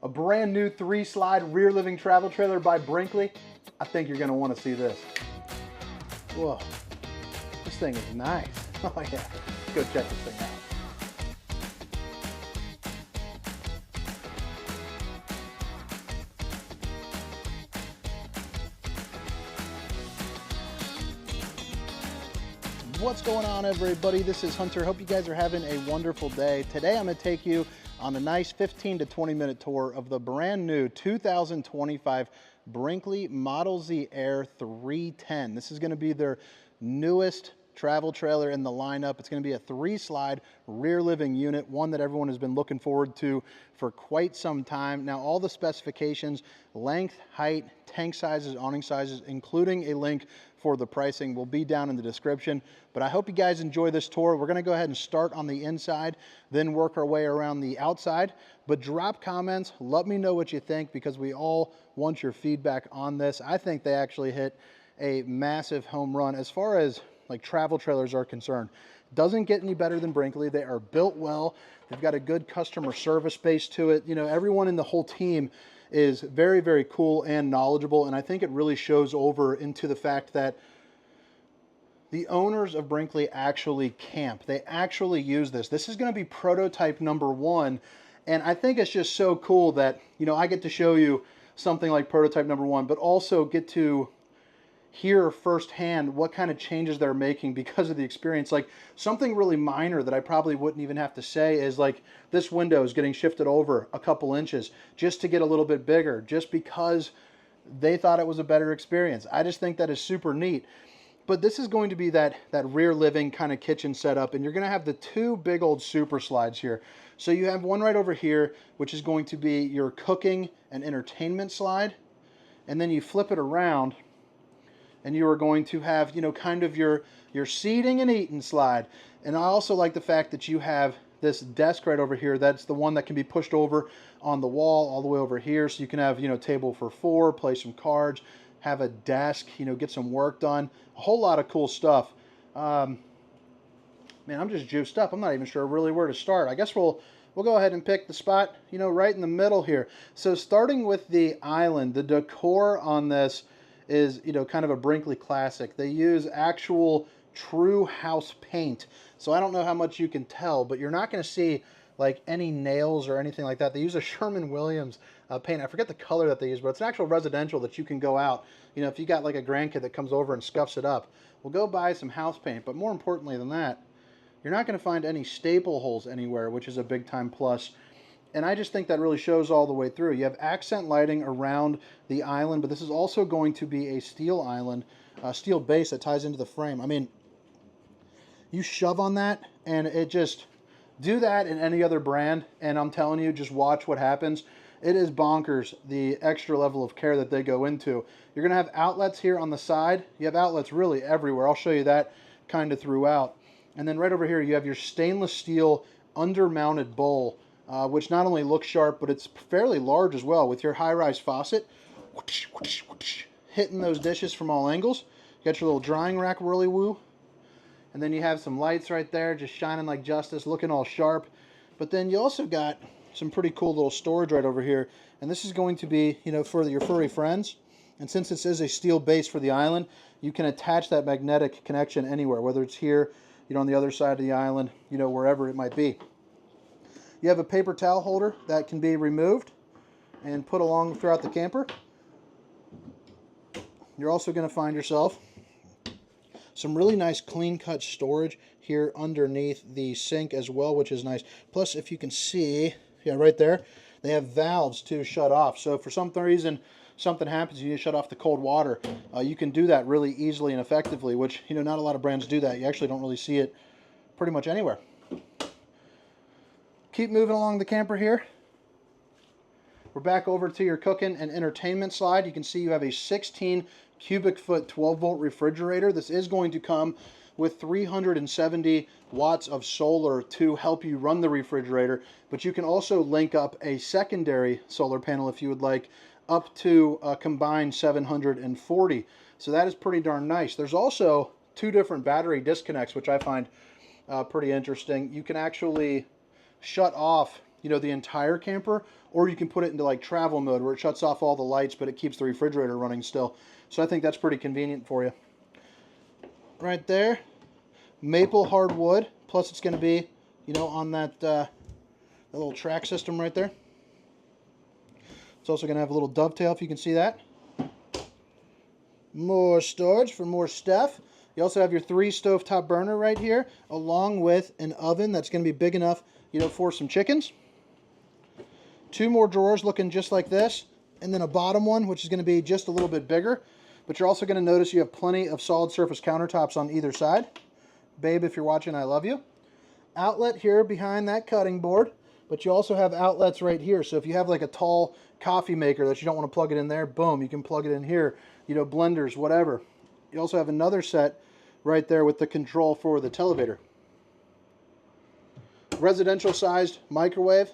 A brand new 3-slide rear living travel trailer by Brinkley. I think you're gonna wanna see this. Whoa, this thing is nice. Oh yeah, let's go check this thing out. What's going on, everybody? This is Hunter. Hope you guys are having a wonderful day. Today I'm going to take you on a nice 15 to 20 minute tour of the brand new 2025 Brinkley Model Z Air 310. This is going to be their newest travel trailer in the lineup. It's going to be a 3-slide rear living unit, one that everyone has been looking forward to for quite some time. Now, all the specifications, length, height, tank sizes, awning sizes, including a link for the pricing, will be down in the description. But I hope you guys enjoy this tour. We're going to go ahead and start on the inside, then work our way around the outside. But drop comments, let me know what you think, because we all want your feedback on this. I think they actually hit a massive home run as far as like travel trailers are concerned. Doesn't get any better than Brinkley. They are built well. They've got a good customer service base to it. You know, everyone in the whole team is very, very cool and knowledgeable. And I think it really shows over into the fact that the owners of Brinkley actually camp. They actually use this. This is going to be prototype #1. And I think it's just so cool that, you know, I get to show you something like prototype #1, but also get to hear firsthand what kind of changes they're making because of the experience. Like something really minor that I probably wouldn't even have to say is like this window is getting shifted over a couple inches just to get a little bit bigger, just because they thought it was a better experience. I just think that is super neat. But this is going to be that rear living kind of kitchen setup, and you're going to have the two big old super slides here. So you have one right over here, which is going to be your cooking and entertainment slide, and then you flip it around and you are going to have, you know, kind of your seating and eating slide. And I also like the fact that you have this desk right over here. That's the one that can be pushed over on the wall all the way over here. So you can have, you know, table for 4, play some cards, have a desk, you know, get some work done. A whole lot of cool stuff. Man, I'm just juiced up. I'm not even sure really where to start. I guess we'll go ahead and pick the spot, you know, right in the middle here. So starting with the island, the decor on this is, you know, kind of a Brinkley classic. They use actual true house paint. So I don't know how much you can tell, but you're not going to see like any nails or anything like that. They use a Sherwin-Williams paint. I forget the color that they use, but it's an actual residential that you can go out. You know, if you got like a grandkid that comes over and scuffs it up, we'll go buy some house paint. But more importantly than that, you're not going to find any staple holes anywhere, which is a big time plus. And I just think that really shows all the way through. You have accent lighting around the island, but this is also going to be a steel island, steel base that ties into the frame. I mean, you shove on that and it just, do that in any other brand, and I'm telling you, just watch what happens. It is bonkers, the extra level of care that they go into. You're going to have outlets here on the side. You have outlets really everywhere. I'll show you that kind of throughout. And then right over here, you have your stainless steel under-mounted bowl, which not only looks sharp, but it's fairly large as well, with your high-rise faucet whoosh, whoosh, whoosh, hitting those dishes from all angles. You got your little drying rack whirly-woo. And then you have some lights right there, just shining like justice, looking all sharp. But then you also got some pretty cool little storage right over here. And this is going to be, you know, for your furry friends. And since this is a steel base for the island, you can attach that magnetic connection anywhere, whether it's here, you know, on the other side of the island, you know, wherever it might be. You have a paper towel holder that can be removed and put along throughout the camper. You're also going to find yourself some really nice clean-cut storage here underneath the sink as well, which is nice. Plus, if you can see, yeah, right there, they have valves to shut off. So if for some reason something happens, you need to shut off the cold water, you can do that really easily and effectively, which, you know, not a lot of brands do that. You actually don't really see it pretty much anywhere. Keep moving along the camper here. We're back over to your cooking and entertainment slide. You can see you have a 16 cubic foot 12-volt refrigerator. This is going to come with 370 watts of solar to help you run the refrigerator, but you can also link up a secondary solar panel if you would like, up to a combined 740. So that is pretty darn nice. There's also 2 different battery disconnects, which I find pretty interesting. You can actually shut off you know, the entire camper, or you can put it into like travel mode where it shuts off all the lights, but it keeps the refrigerator running still. So I think that's pretty convenient for you. Right there, maple hardwood, plus it's going to be, you know, on that little track system right there. It's also going to have a little dovetail, if you can see that. More storage for more stuff. You also have your 3 stovetop burner right here, along with an oven that's going to be big enough, you know, for some chickens. 2 more drawers looking just like this, and then a bottom one, which is going to be just a little bit bigger. But you're also going to notice you have plenty of solid surface countertops on either side. Babe, if you're watching, I love you. Outlet here behind that cutting board, but you also have outlets right here. So if you have like a tall coffee maker that you don't want to plug it in there, boom, you can plug it in here. You know, blenders, whatever. You also have another set right there with the control for the televator. Residential sized microwave.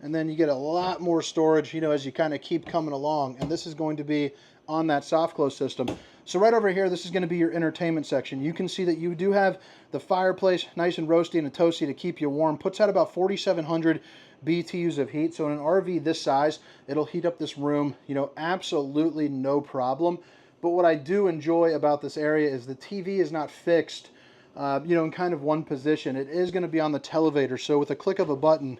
And then you get a lot more storage, you know, as you kind of keep coming along. And this is going to be on that soft close system. So right over here, this is going to be your entertainment section. You can see that you do have the fireplace nice and roasty and toasty to keep you warm. Puts out about 4,700 BTUs of heat. So in an RV this size, it'll heat up this room, you know, absolutely no problem. But what I do enjoy about this area is the TV is not fixed, you know, in kind of one position. It is going to be on the televator. So with a click of a button,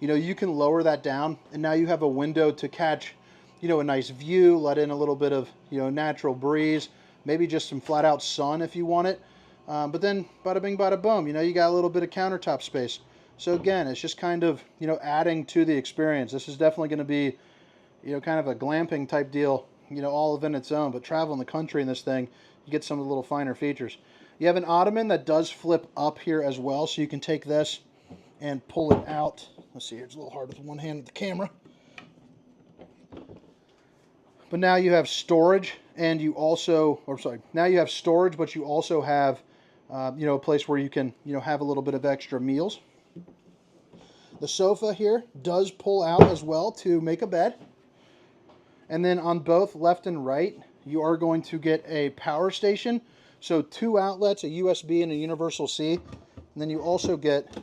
you know, you can lower that down, and now you have a window to catch, you know, a nice view, let in a little bit of, you know, natural breeze, maybe just some flat out sun if you want it. But then bada bing, bada boom, you know, you got a little bit of countertop space. So again, it's just kind of, you know, adding to the experience. This is definitely going to be, you know, kind of a glamping type deal, you know, all of in its own. But traveling the country in this thing, you get some of the little finer features. You have an ottoman that does flip up here as well, so you can take this and pull it out. Let's see here, it's a little hard with one hand with the camera. But now you have storage, and you also, now you have storage, but you also have, you know, a place where you can, you know, have a little bit of extra meals. The sofa here does pull out as well to make a bed. And then on both left and right, you are going to get a power station. So 2 outlets, a USB and a universal C. And then you also get,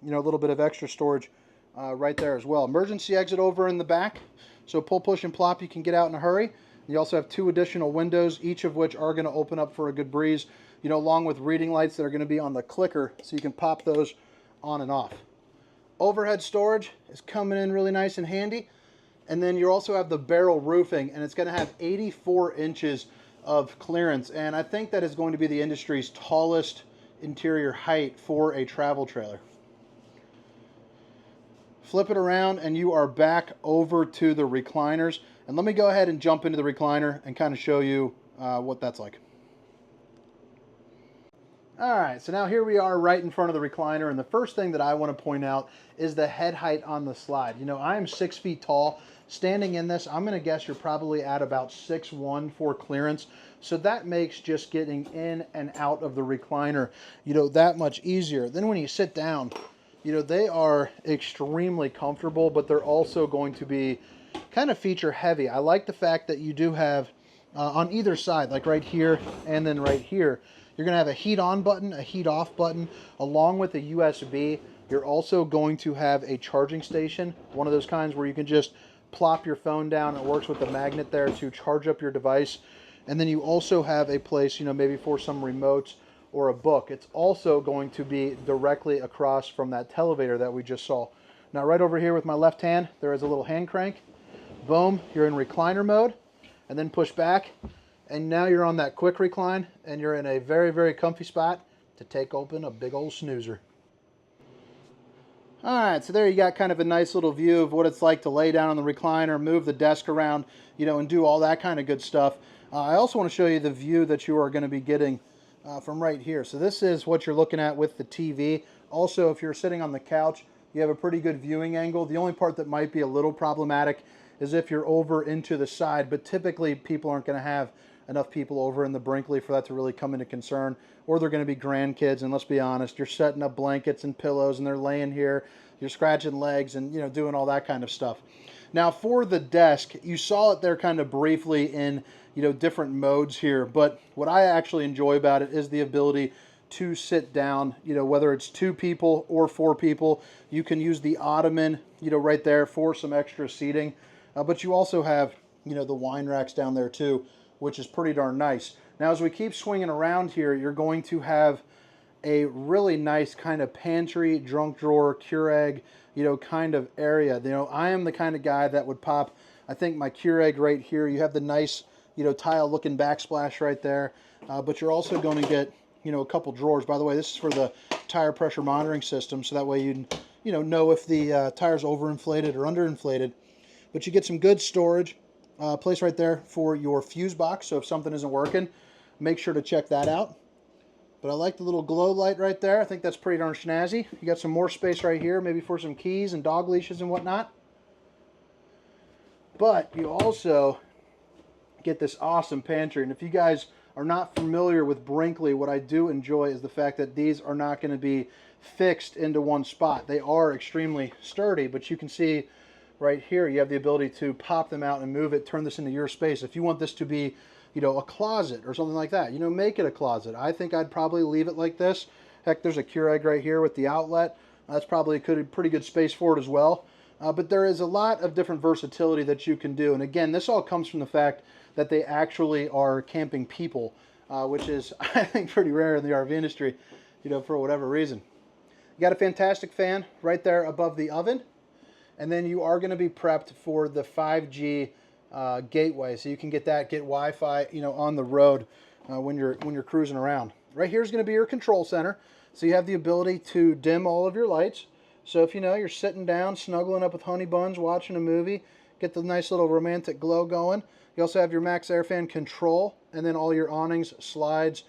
you know, a little bit of extra storage right there as well. Emergency exit over in the back. So pull, push, and plop, you can get out in a hurry. You also have 2 additional windows, each of which are going to open up for a good breeze, you know, along with reading lights that are going to be on the clicker, so you can pop those on and off. Overhead storage is coming in really nice and handy. And then you also have the barrel roofing, and it's going to have 84 inches of clearance. And I think that is going to be the industry's tallest interior height for a travel trailer. Flip it around and you are back over to the recliners. And let me go ahead and jump into the recliner and kind of show you what that's like. Alright, so now here we are right in front of the recliner, and the first thing that I want to point out is the head height on the slide. You know, I am 6 feet tall. Standing in this, I'm going to guess you're probably at about 6'1" for clearance. So that makes just getting in and out of the recliner, you know, that much easier. Then when you sit down, you know, they are extremely comfortable, but they're also going to be kind of feature heavy. I like the fact that you do have on either side, like right here and then right here, you're going to have a heat on button, a heat off button, along with a USB. You're also going to have a charging station, one of those kinds where you can just plop your phone down. It works with the magnet there to charge up your device. And then you also have a place, you know, maybe for some remotes or a book. It's also going to be directly across from that televator that we just saw. Now right over here with my left hand, there is a little hand crank. Boom, you're in recliner mode, and then push back. And now you're on that quick recline, and you're in a very, very comfy spot to take open a big old snoozer. Alright, so there you got kind of a nice little view of what it's like to lay down on the recliner, move the desk around, you know, and do all that kind of good stuff. I also want to show you the view that you are going to be getting from right here. So this is what you're looking at with the TV. Also, if you're sitting on the couch, you have a pretty good viewing angle. The only part that might be a little problematic is if you're over into the side, but typically people aren't going to have enough people over in the Brinkley for that to really come into concern, or they're going to be grandkids, and let's be honest, you're setting up blankets and pillows and they're laying here, you're scratching legs and, you know, doing all that kind of stuff. Now for the desk, you saw it there kind of briefly in, you know, different modes here, but what I actually enjoy about it is the ability to sit down, you know, whether it's 2 people or 4 people. You can use the ottoman, you know, right there for some extra seating. But you also have, you know, the wine racks down there too, which is pretty darn nice. Now, as we keep swinging around here, you're going to have a really nice kind of pantry, drunk drawer, Keurig, you know, kind of area. You know, I am the kind of guy that would pop, I think, my Keurig right here. You have the nice, you know, tile looking backsplash right there. But you're also going to get, you know, a couple drawers. By the way, this is for the tire pressure monitoring system, so that way you know if the tire's overinflated or underinflated. But you get some good storage, place right there for your fuse box. So if something isn't working, make sure to check that out. But I like the little glow light right there. I think that's pretty darn snazzy. You got some more space right here, maybe for some keys and dog leashes and whatnot. But you also get this awesome pantry. And if you guys are not familiar with Brinkley, what I do enjoy is the fact that these are not going to be fixed into one spot. They are extremely sturdy, but you can see right here you have the ability to pop them out and move it, turn this into your space. If you want this to be, you know, a closet or something like that, you know, make it a closet. I think I'd probably leave it like this. Heck, there's a Keurig right here with the outlet. That's probably a pretty good space for it as well. But there is a lot of different versatility that you can do. And again, this all comes from the fact that they actually are camping people, which is, I think, pretty rare in the RV industry, you know, for whatever reason. You got a fantastic fan right there above the oven. And then you are going to be prepped for the 5G gateway, so you can get Wi-Fi, you know, on the road when you're cruising around. Right here is going to be your control center, so you have the ability to dim all of your lights. So if you know you're sitting down, snuggling up with honey buns, watching a movie, get the nice little romantic glow going. You also have your max air fan control, and then all your awnings, slides,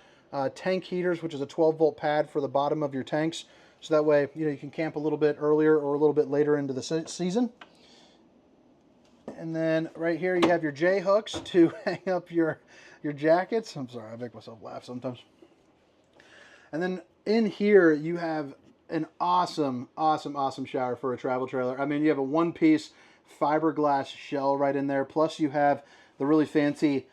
tank heaters, which is a 12-volt pad for the bottom of your tanks. So that way, you know, you can camp a little bit earlier or a little bit later into the season. And then right here you have your J-hooks to hang up your jackets. I'm sorry, I make myself laugh sometimes. And then in here you have an awesome shower for a travel trailer. I mean, you have a one-piece fiberglass shell right in there. Plus you have the really fancy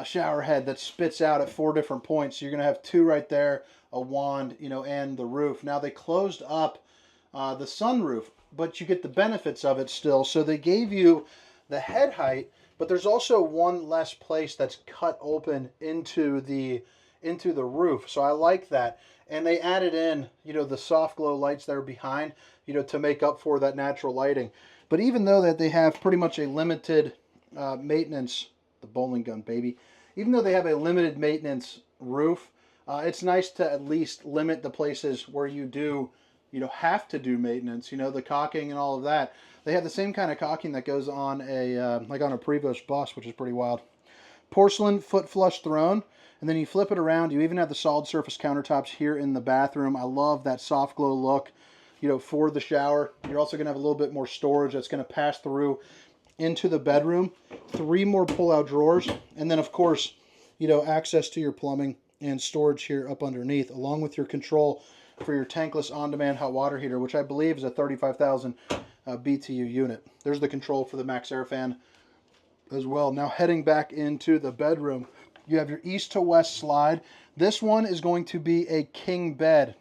shower head that spits out at 4 different points. So you're going to have 2 right there, a wand, you know, and the roof. Now they closed up the sunroof, but you get the benefits of it still. So they gave you the head height, but there's also one less place that's cut open into the roof. So I like that. And they added in, you know, the soft glow lights that are behind, you know, to make up for that natural lighting. But even though that they have pretty much a limited maintenance, the bowling gun, baby. Even though they have a limited maintenance roof, it's nice to at least limit the places where you do, you know, have to do maintenance, you know, the caulking and all of that. They have the same kind of caulking that goes on a, like on a Prevost bus, which is pretty wild. Porcelain foot flush throne, and then you flip it around. You even have the solid surface countertops here in the bathroom. I love that soft glow look, you know, for the shower. You're also going to have a little bit more storage that's going to pass through into the bedroom. 3 more pull-out drawers, and then of course, you know, access to your plumbing and storage here up underneath, along with your control for your tankless on-demand hot water heater, which I believe is a 35,000 BTU unit. There's the control for the max air fan as well. Now heading back into the bedroom, you have your east to west slide. This one is going to be a king bed.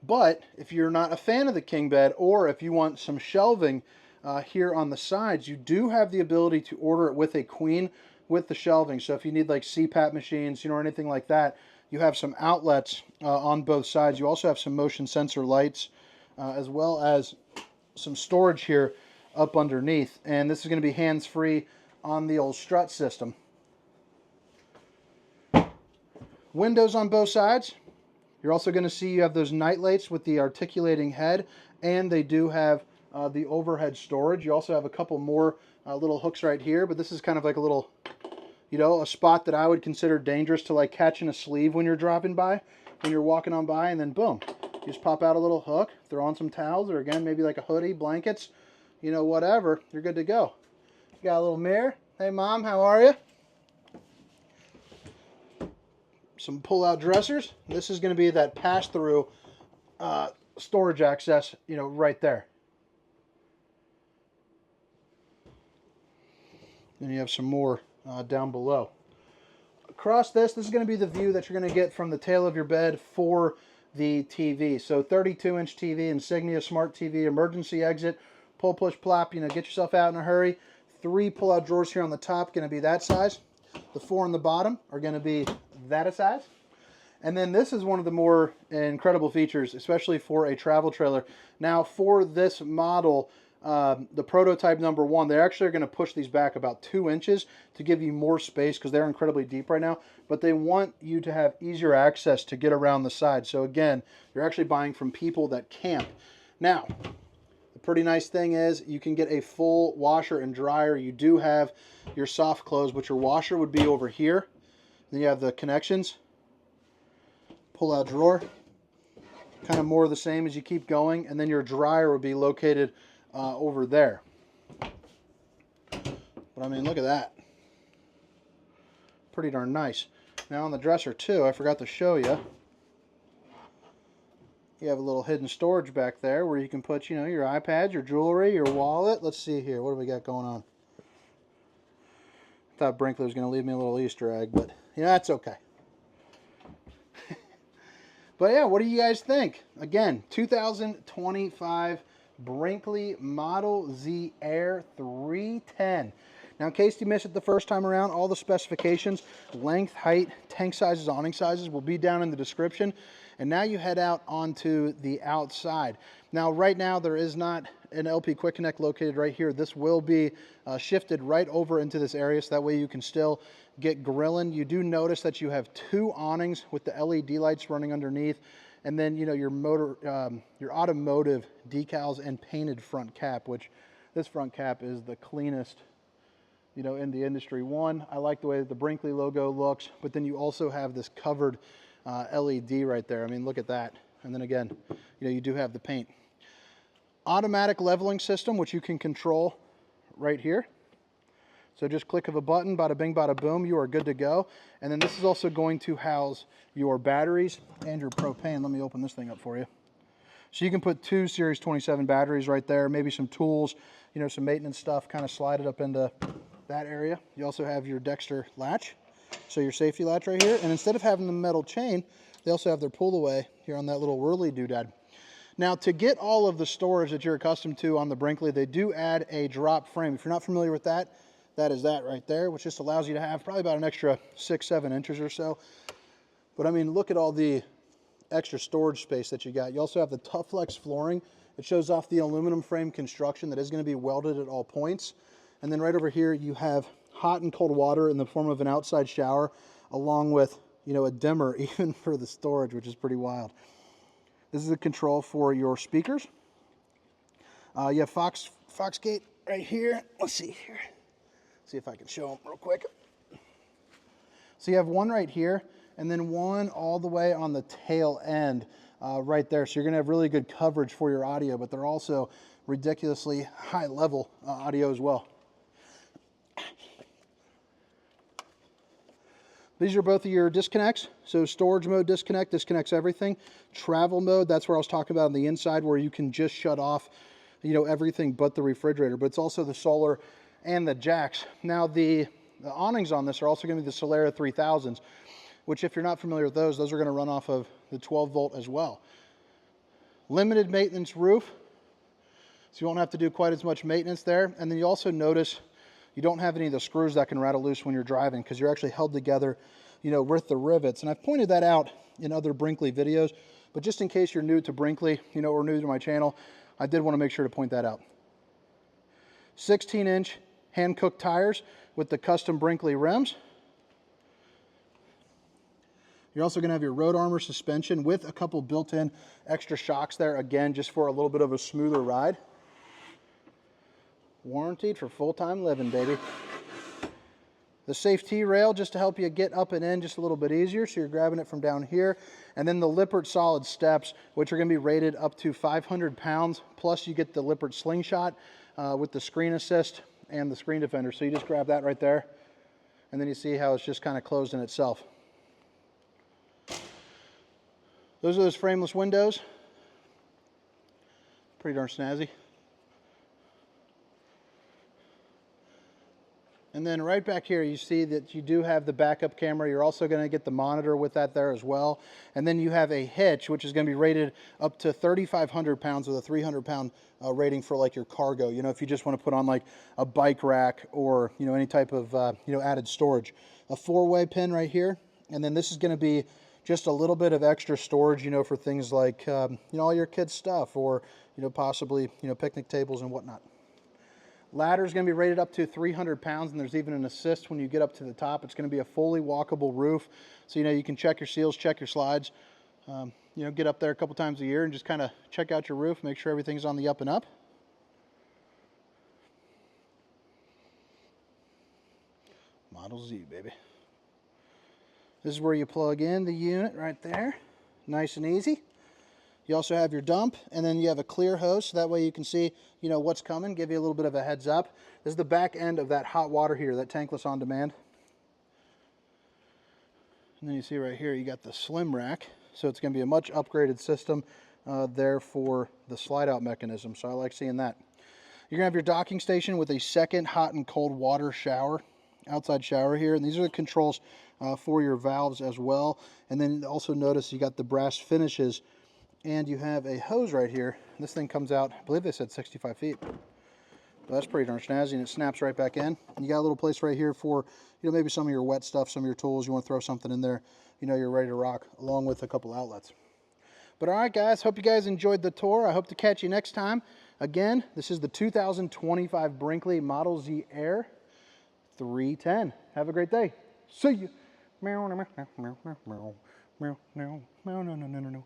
But if you're not a fan of the king bed, or if you want some shelving here on the sides, you do have the ability to order it with a queen with the shelving. So if you need like CPAP machines, you know, or anything like that, you have some outlets on both sides. You also have some motion sensor lights, as well as some storage here up underneath. And this is going to be hands-free on the old strut system. Windows on both sides. You're also going to see you have those night lights with the articulating head, and they do have the overhead storage. You also have a couple more little hooks right here, but this is kind of like a little, you know, a spot that I would consider dangerous to like catching a sleeve when you're dropping by, when you're walking on by, and then boom, you just pop out a little hook, throw on some towels, or again, maybe like a hoodie, blankets, you know, whatever, you're good to go. You got a little mirror. Hey mom, how are you? Some pull-out dressers. This is going to be that pass-through storage access, you know, right there. And you have some more down below. across this is going to be the view that you're going to get from the tail of your bed for the TV. So 32-inch TV, Insignia Smart TV, emergency exit, pull, push, plop, you know, get yourself out in a hurry. 3 pull-out drawers here on the top, going to be that size. The 4 on the bottom are going to be that size. And then this is one of the more incredible features, especially for a travel trailer. Now for this model, the prototype number 1, they're actually going to push these back about 2 inches to give you more space because they're incredibly deep right now. But they want you to have easier access to get around the side. So again, you're actually buying from people that camp. Now, the pretty nice thing is you can get a full washer and dryer. You do have your soft close, but your washer would be over here. Then you have the connections. Pull-out drawer, kind of more of the same as you keep going, and then your dryer will be located over there. But I mean, look at that. Pretty darn nice. Now on the dresser too, I forgot to show you. You have a little hidden storage back there where you can put, you know, your iPads, your jewelry, your wallet. Let's see here. What do we got going on? I thought Brinkley was going to leave me a little Easter egg, but yeah, that's okay. But yeah, what do you guys think? Again, 2025 Brinkley Model Z Air 310. Now, in case you missed it the first time around, all the specifications, length, height, tank sizes, awning sizes will be down in the description. And now you head out onto the outside. Now, right now, there is not an LP Quick Connect located right here. This will be shifted right over into this area, so that way you can still get grilling. You do notice that you have 2 awnings with the LED lights running underneath, and then, you know, your automotive decals and painted front cap, which this front cap is the cleanest, you know, in the industry. One, I like the way that the Brinkley logo looks, but then you also have this covered LED right there. I mean, look at that. And then again, you know, you do have the paint. Automatic leveling system, which you can control right here. So just click of a button, bada bing, bada boom, you are good to go. And then this is also going to house your batteries and your propane. Let me open this thing up for you. So you can put 2 Series 27 batteries right there, maybe some tools, you know, some maintenance stuff, kind of slide it up into that area. You also have your Dexter latch, so your safety latch right here. And instead of having the metal chain, they also have their pull away here on that little whirly doodad. Now, to get all of the storage that you're accustomed to on the Brinkley, they do add a drop frame. If you're not familiar with that, that is that right there, which just allows you to have probably about an extra 6-7 inches or so. But I mean, look at all the extra storage space that you got. You also have the Tough Flex flooring. It shows off the aluminum frame construction that is going to be welded at all points. And then right over here, you have hot and cold water in the form of an outside shower, along with, you know, a dimmer even for the storage, which is pretty wild. This is a control for your speakers. You have Foxgate right here. Let's see here. See if I can show them real quick. So you have one right here, and then one all the way on the tail end right there. So you're going to have really good coverage for your audio, but they're also ridiculously high level audio as well. These are both of your disconnects. So storage mode disconnect, disconnects everything. Travel mode, that's where I was talking about on the inside, where you can just shut off, you know, everything but the refrigerator. But it's also the solar and the jacks. Now the awnings on this are also going to be the Solera 3000s, which if you're not familiar with those are going to run off of the 12 volt as well. Limited maintenance roof, so you won't have to do quite as much maintenance there. And then you also notice you don't have any of the screws that can rattle loose when you're driving, because you're actually held together, you know, with the rivets. And I've pointed that out in other Brinkley videos, but just in case you're new to Brinkley, you know, or new to my channel, I did want to make sure to point that out. 16-inch hand-cooked tires with the custom Brinkley rims. You're also going to have your road armor suspension with a couple built-in extra shocks there, again, just for a little bit of a smoother ride. Warranted for full-time living, baby. The safety rail just to help you get up and in just a little bit easier, so you're grabbing it from down here. And then the Lippert solid steps, which are going to be rated up to 500 pounds, plus you get the Lippert slingshot with the screen assist and the screen defender. So you just grab that right there, and then you see how it's just kind of closed in itself. Those are those frameless windows. Pretty darn snazzy. And then right back here, you see that you do have the backup camera. You're also going to get the monitor with that there as well. And then you have a hitch, which is going to be rated up to 3,500 pounds with a 300-pound rating for like your cargo. You know, if you just want to put on like a bike rack or, you know, any type of, you know, added storage. A 4-way pin right here. And then this is going to be just a little bit of extra storage, you know, for things like, you know, all your kids' stuff or, you know, possibly, you know, picnic tables and whatnot. Ladder is going to be rated up to 300 pounds, and there's even an assist when you get up to the top. It's going to be a fully walkable roof, so you know you can check your seals, check your slides. You know, get up there a couple times a year and just kind of check out your roof, make sure everything's on the up and up. Model Z, baby. This is where you plug in the unit right there, nice and easy. You also have your dump, and then you have a clear hose, so that way you can see, you know, what's coming, give you a little bit of a heads up. This is the back end of that hot water heater, that tankless on demand. And then you see right here, you got the slim rack, so it's going to be a much upgraded system there for the slide out mechanism, so I like seeing that. You're going to have your docking station with a second hot and cold water shower, outside shower here, and these are the controls for your valves as well. And then also notice you got the brass finishes. And you have a hose right here. This thing comes out, I believe they said 65 feet. But that's pretty darn snazzy, and it snaps right back in. And you got a little place right here for, you know, maybe some of your wet stuff, some of your tools. You want to throw something in there, you know, you're ready to rock, along with a couple outlets. But all right, guys, hope you guys enjoyed the tour. I hope to catch you next time. Again, this is the 2025 Brinkley Model Z Air 310. Have a great day. See you. Meow, meow, meow, meow, meow, meow. Meow, no, no, no, no, no, no.